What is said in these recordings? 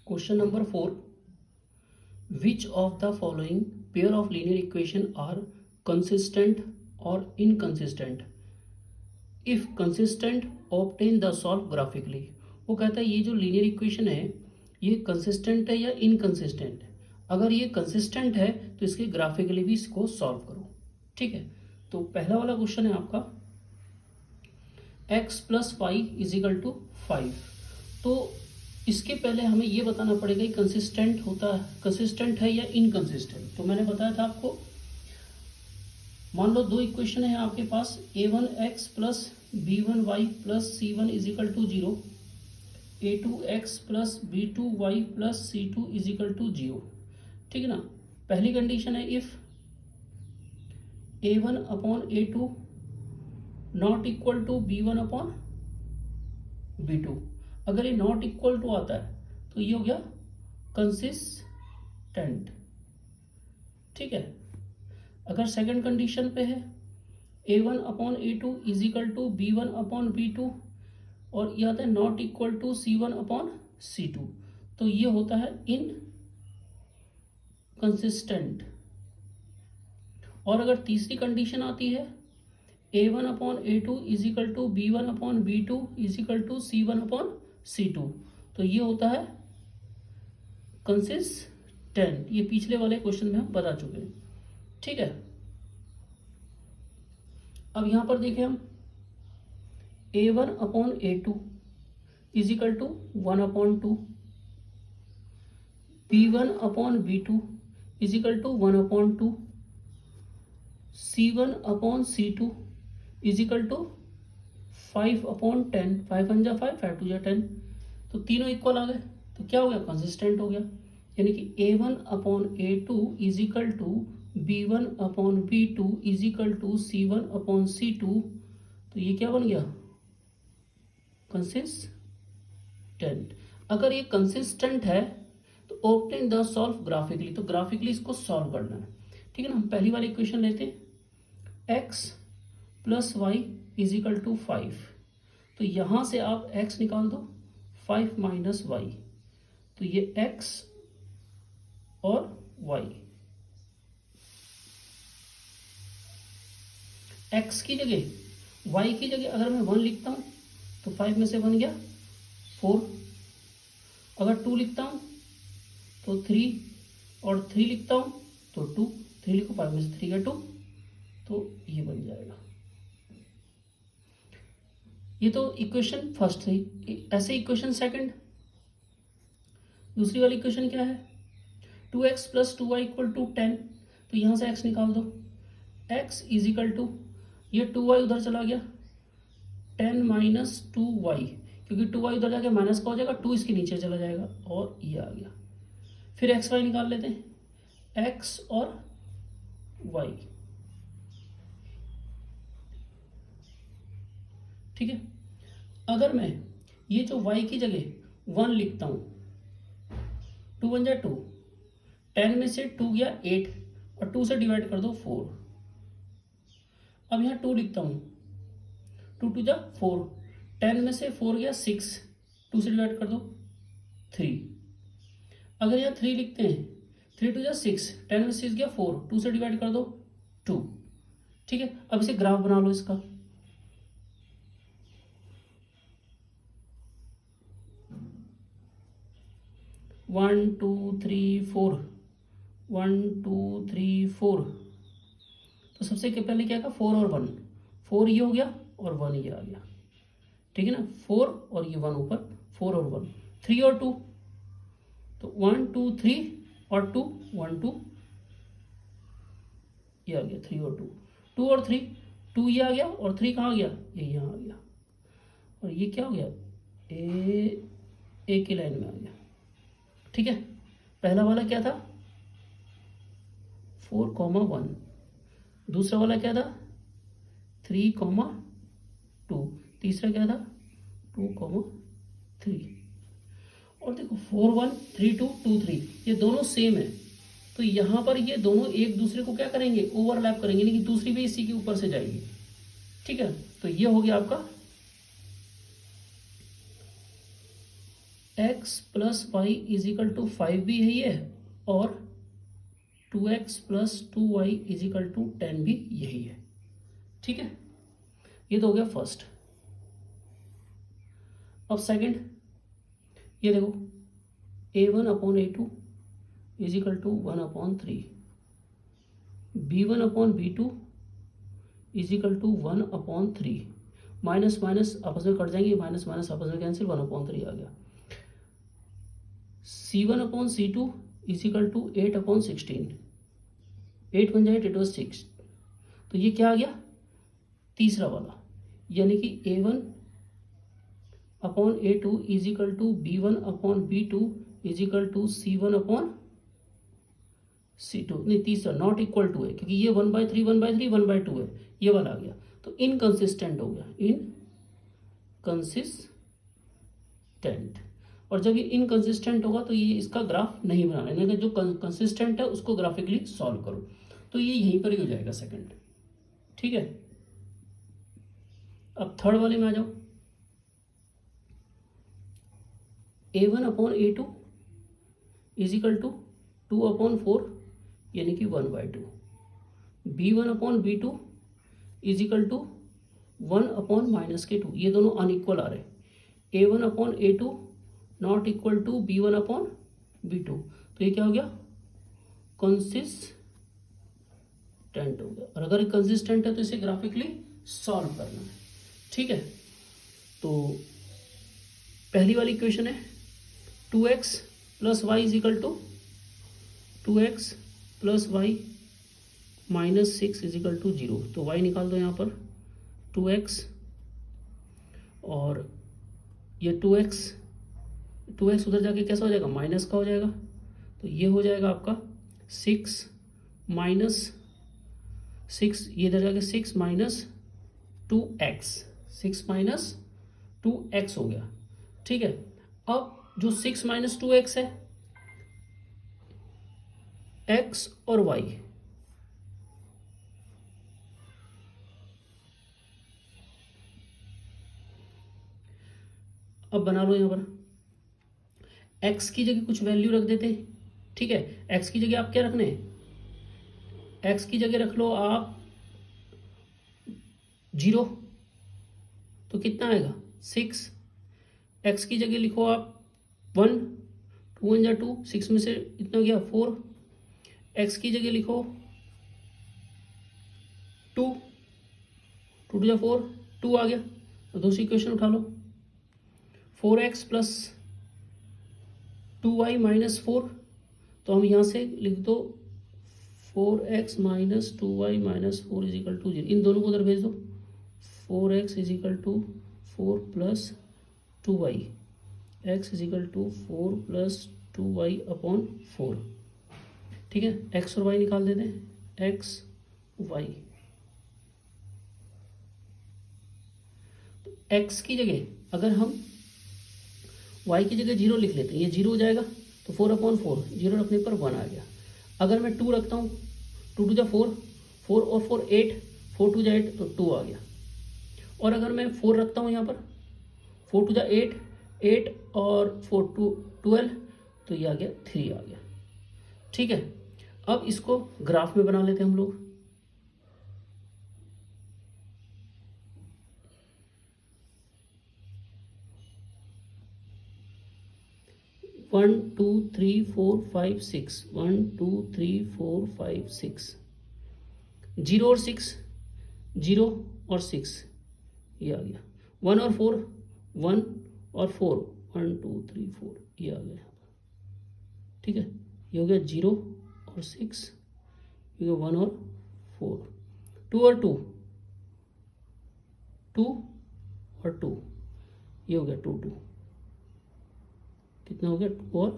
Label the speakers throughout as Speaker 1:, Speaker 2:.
Speaker 1: Question number 4, which of the following pair of linear equation are consistent और inconsistent, if consistent obtain the solve graphically. वो कहता है ये जो linear equation है ये कंसिस्टेंट है या इनकंसिस्टेंट है। अगर ये कंसिस्टेंट है तो इसके ग्राफिकली भी इसको सॉल्व करो। ठीक है, तो पहला वाला क्वेश्चन है आपका x plus Y is equal to 5। तो इसके पहले हमें ये बताना पड़ेगा कि कंसिस्टेंट होता है, कंसिस्टेंट है या इनकंसिस्टेंट। तो मैंने बताया था आपको, मान लो दो इक्वेशन है आपके पास, a1x plus b1y plus c1 is equal to 0, a2x plus b2y plus c2 is equal to 0। ठीक है ना। पहली कंडीशन है if a1 upon a2 not equal to b1 upon b2। अगर ये नॉट इक्वल टू आता है तो ये हो गया कंसिस्टेंट। ठीक है। अगर सेकंड कंडीशन पे है a1 upon a2 is equal to b1 upon b2 और ये आता है not equal to c1 upon c2, तो ये होता है इन कंसिस्टेंट। और अगर तीसरी कंडीशन आती है a1 upon a2 is equal to b1 upon b2 is equal to c1 upon c2, तो ये होता है कंसिस्टेंट। ये पिछले वाले क्वेश्चन में हम बता चुके हैं। ठीक है, अब यहां पर देखें हम a1 upon a2 is equal to 1 upon 2, b1 upon b2 is equal to 1 upon 2, c1 upon c2 is equal to 5 upon 10, 5 1 जा 5, 5 2 जा 10, तो तीनों इक्वल आ गए। तो क्या हो गया, कंसिस्टेंट हो गया। यानी कि a1 upon a2 is equal to b1 upon b2 is equal to c1 upon c2, तो ये क्या बन गया, कंसिस्टेंट। अगर ये कंसिस्टेंट है तो ऑब्टेन द सॉल्व ग्राफिकली, तो ग्राफिकली इसको सॉल्व करना है। ठीक है ना। हम पहली वाली इक्वेशन लेते हैं x plus Y is equal to 5, तो यहां से आप x निकाल दो, 5 माइनस वाई, तो ये x और y। x की जगह y की जगह अगर मैं 1 लिखता हूं तो 5 में से 1 गया 4, अगर 2 लिखता हूं तो 3, और 3 लिखता हूं तो 2, 3 लिखो 5 में से 3 गया 2, तो ये बन जाएगा। ये तो इक्वेशन फर्स्ट थी। ऐसे इक्वेशन सेकंड, दूसरी वाली इक्वेशन क्या है, 2x plus 2y equal to 10, तो यहां से x निकाल दो, x इज इक्वल टू, ये 2y उधर चला गया, 10 माइनस 2y, क्योंकि 2y उधर जाके माइनस का हो जाएगा, 2 इसके नीचे चला जाएगा और ये आ गया। फिर एक्स वाई निकाल लेते हैं, x और y। ठीक है। अगर मैं ये जो y की जगह 1 लिखता हूं, 2 1 जा 2, 10 में से 2 गया 8 और 2 से डिवाइड कर दो 4। अब यहाँ 2 लिखता हूं, 2 2 जा 4, 10 में से 4 गया 6, 2 से डिवाइड कर दो 3। अगर यहाँ 3 लिखते हैं, 3 2 जा 6, 10 में 6 गया 4, 2 से डिवाइड कर दो 2। ठीक है, अब इसे ग्राफ बना लो इसका। वन टू थ्री फोर, 1 2 3 4, तो सबसे पहले क्या था, 4 और 1, 4 ये हो गया और 1 ये आ गया। ठीक है ना, 4 और ये 1 ऊपर, 4 और 1, 3 और 2, तो 1 2 3 और 2 1 2, ये आ गया 3 और 2, 2 और 3, 2 ये आ गया और 3 कहाँ गया, ये यहाँ आ गया, और ये क्या हो गया, ए की लाइन में आ गया। ठीक है, पहला वाला क्या था 4, 1, दूसरा वाला क्या था 3, 2, तीसरा क्या था 2, 3। और देखो 4 1 3 2 2 3, ये दोनों सेम है, तो यहां पर ये दोनों एक दूसरे को क्या करेंगे, ओवरलैप करेंगे, यानी कि दूसरी भी इसी के ऊपर से जाएगी। ठीक है, तो ये हो गया आपका X plus Y is equal to 5 भी यही है और 2x plus 2y is equal to 10 भी यही है। ठीक है, ये तो हो गया फर्स्ट। अब सेकंड, ये देखो a1 upon a2 is equal to 1/3, b1 upon b2 is equal to 1/3, minus minus आपस में कट जाएंगे, माइनस माइनस आपस में कैंसिल, 1/3 आ गया। c1 upon c2 is equal to 8/16, 8 बन जाए 8/6, तो ये क्या आ गया तीसरा वाला, यानी कि a1 upon a2 is equal to b1 upon b2 is equal to c1 upon c2, नहीं तीसरा नॉट इक्वल टू है क्योंकि ये 1/3 1/3 1/2 है, ये वाला आ गया, तो इनकंसिस्टेंट हो गया, इनकंसिस्टेंट। और जब ये इनकंसिस्टेंट होगा तो ये इसका ग्राफ नहीं बनाना है, यानी कि जो कंसिस्टेंट है उसको ग्राफिकली सॉल्व करो, तो ये यहीं पर ही हो जाएगा सेकंड। ठीक है, अब थर्ड वाले में आ जाओ। a1 upon a2 is equal to 2/4 यानी कि 1/2, b1 upon b2 is equal to 1/-2, ये दोनों अनइक्वल आ रहे, a1 upon a2 not equal to b1 upon b2, तो ये क्या हो गया कंसिस्टेंट हो गया। और अगर कंसिस्टेंट है तो इसे ग्राफिकली सॉल्व करना है। ठीक है, तो पहली वाली इक्वेशन है 2x plus Y is equal to 2x plus Y minus 6 is equal to 0, तो y निकाल दो यहाँ पर 2x और ये 2x उधर जाके कैसा हो जाएगा माइनस का हो जाएगा, तो ये हो जाएगा आपका 6 माइनस 6, ये इधर जाके 6 माइनस 2x, 6 माइनस 2x हो गया। ठीक है, अब जो 6 माइनस 2x है x और y, अब बना लो यहां पर x की जगह कुछ वैल्यू रख देते हैं। ठीक है, x की जगह आप क्या रखने हैं, x की जगह रख लो आप 0, तो कितना आएगा 6, x की जगह लिखो आप 1, 2 1 2, 6 में से इतना गया 4, x की जगह लिखो 2, 2 2 4, 2 आ गया, तो दूसरी इक्वेशन उठा लो 4x प्लस 2y माइनस 4, तो हम यहाँ से लिख दो 4x minus 2y minus 4 is equal to 0, इन दोनों को उधर भेज दो, 4x is equal to 4 plus 2y, x is equal to 4 plus 2y upon 4। ठीक है, x और y निकाल देते हैं, x y, तो x की जगह अगर हम y की जगह 0 लिख लेते हैं, ये 0 हो जाएगा, तो 4/4, 0 रखने पर 1 आ गया। अगर मैं 2 रखता हूँ, 2 2 4, 4 और 4 8, 4 2 8, तो 2 आ गया। और अगर मैं 4 रखता हूँ यहाँ पर, 4 2 8, 8 और 4 2 12, तो ये आ गया 3 आ गया। ठीक है, अब इसको ग्राफ में बना लेते हैं हम लोग। One two three four five six, 1 2 3 4 5 6, 0 और 6, 0 और 6, ये आ गया 1 और 4, 1 और 4, 1 2 3 4, ये आ गया। ठीक है, ये हो गया 0 और 6, ये हो गया 1 और 4, 2 और 2, 2 और 2, ये हो गया 2 2, कितना हो गया 2 और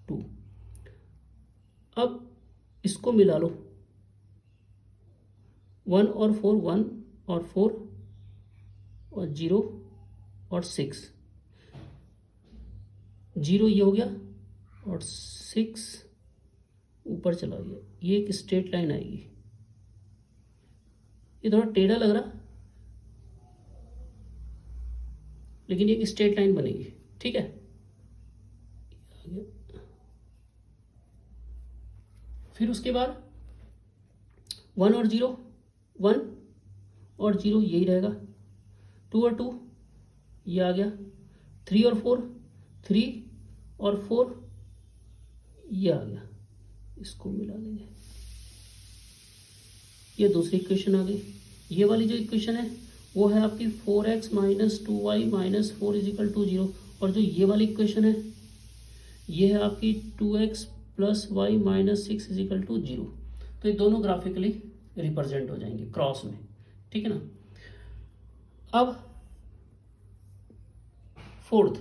Speaker 1: 2। अब इसको मिला लो, 1 और 4, 1 और 4 और 0 और 6, 0 ये हो गया और 6 ऊपर चला गया, ये एक स्ट्रेट लाइन आएगी। ये थोड़ा टेढ़ा लग रहा, लेकिन ये एक स्ट्रेट लाइन बनेगी। ठीक है। फिर उसके बाद 1 और 0, 1 और 0 यही रहेगा, 2 और 2 ये आ गया, 3 और 4, 3 और 4 ये आ गया, इसको मिला लेंगे, ये दूसरी इक्वेशन आ गई। ये वाली जो इक्वेशन है वो है आपकी 4x minus 2y minus 4 is equal to 0, और जो ये वाली इक्वेशन है ये है आपकी 2x plus Y minus 6 is equal to 0। तो ये दोनों ग्राफिकली रिप्रेजेंट हो जाएंगे क्रॉस में, ठीक है ना। अब फोर्थ,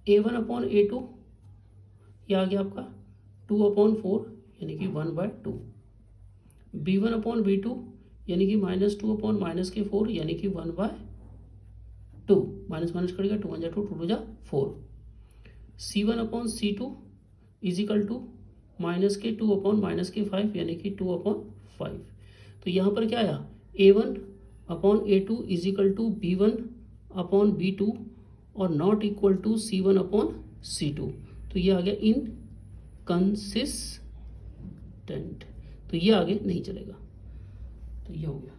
Speaker 1: a1 अपॉन a2 ये आ गया आपका 2/4 यानी कि 1/2, b1 अपॉन b2 यानी कि -2 अपॉन -4 यानी कि 1/2, माइनस माइनस करेगा 2 1 2 2 जा 4, c1 upon c2 is equal to -2 upon -5 यानी कि 2/5। तो यहाँ पर क्या आया, a1 upon a2 is equal to b1 upon b2 और not equal to c1 upon c2। तो ये आ गया इनकंसिस्टेंट, तो ये आगे नहीं चलेगा, तो ये हो गया।